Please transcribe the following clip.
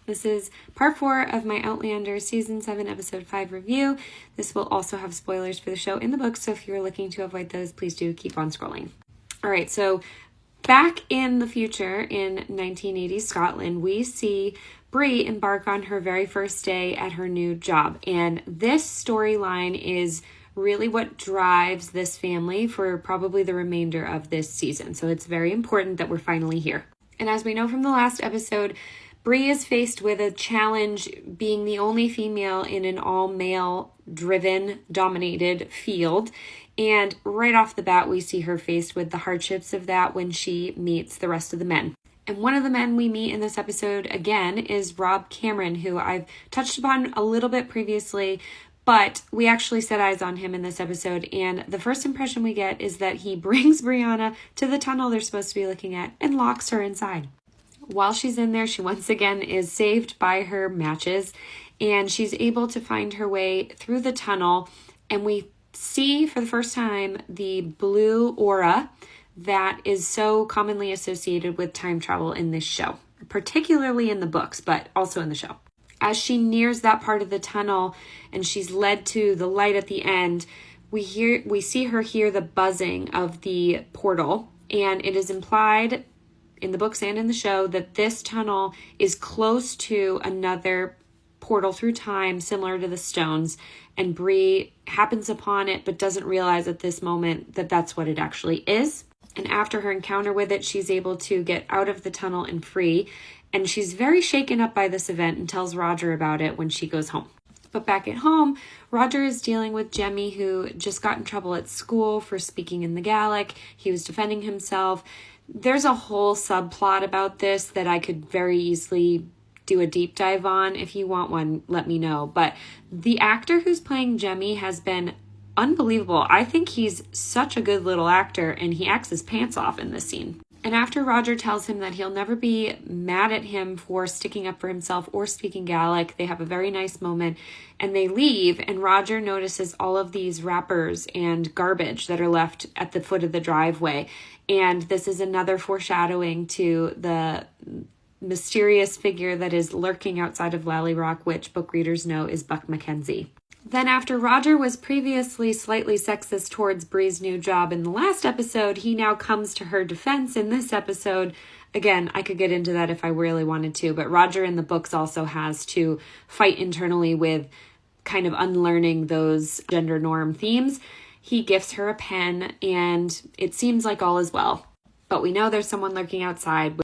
This is part 4 of my Outlander Season 7, Episode 5 review. This will also have spoilers for the show in the book, so if you're looking to avoid those, please do keep on scrolling. All right, so back in the future in 1980s Scotland, we see Bree embark on her very first day at her new job. And this storyline is really what drives this family for probably the remainder of this season. So it's very important that we're finally here. And as we know from the last episode, Bree is faced with a challenge being the only female in an all-male driven, dominated field. And right off the bat, we see her faced with the hardships of that when she meets the rest of the men. And one of the men we meet in this episode, again, is Rob Cameron, who I've touched upon a little bit previously, but we actually set eyes on him in this episode. And the first impression we get is that he brings Brianna to the tunnel they're supposed to be looking at and locks her inside. While she's in there, she once again is saved by her matches, and she's able to find her way through the tunnel. And we see for the first time the blue aura that is so commonly associated with time travel in this show, particularly in the books, but also in the show. As she nears that part of the tunnel and she's led to the light at the end, we see her hear the buzzing of the portal, and it is implied in the books and in the show that this tunnel is close to another portal through time similar to the stones, and Bree happens upon it but doesn't realize at this moment that that's what it actually is. And after her encounter with it, she's able to get out of the tunnel and free. And she's very shaken up by this event and tells Roger about it when she goes home. But back at home, Roger is dealing with Jemmy, who just got in trouble at school for speaking in the Gaelic. He was defending himself. There's a whole subplot about this that I could very easily do a deep dive on. If you want one, let me know. But the actor who's playing Jemmy has been unbelievable. I think he's such a good little actor, and he acts his pants off in this scene. And after Roger tells him that he'll never be mad at him for sticking up for himself or speaking Gaelic, they have a very nice moment and they leave, and Roger notices all of these wrappers and garbage that are left at the foot of the driveway. And this is another foreshadowing to the mysterious figure that is lurking outside of Lally-Rock, which book readers know is Buck Mackenzie. Then after Roger was previously slightly sexist towards Bree's new job in the last episode, he now comes to her defense in this episode. Again, I could get into that if I really wanted to, but Roger in the books also has to fight internally with kind of unlearning those gender norm themes. He gifts her a pen, and it seems like all is well. But we know there's someone lurking outside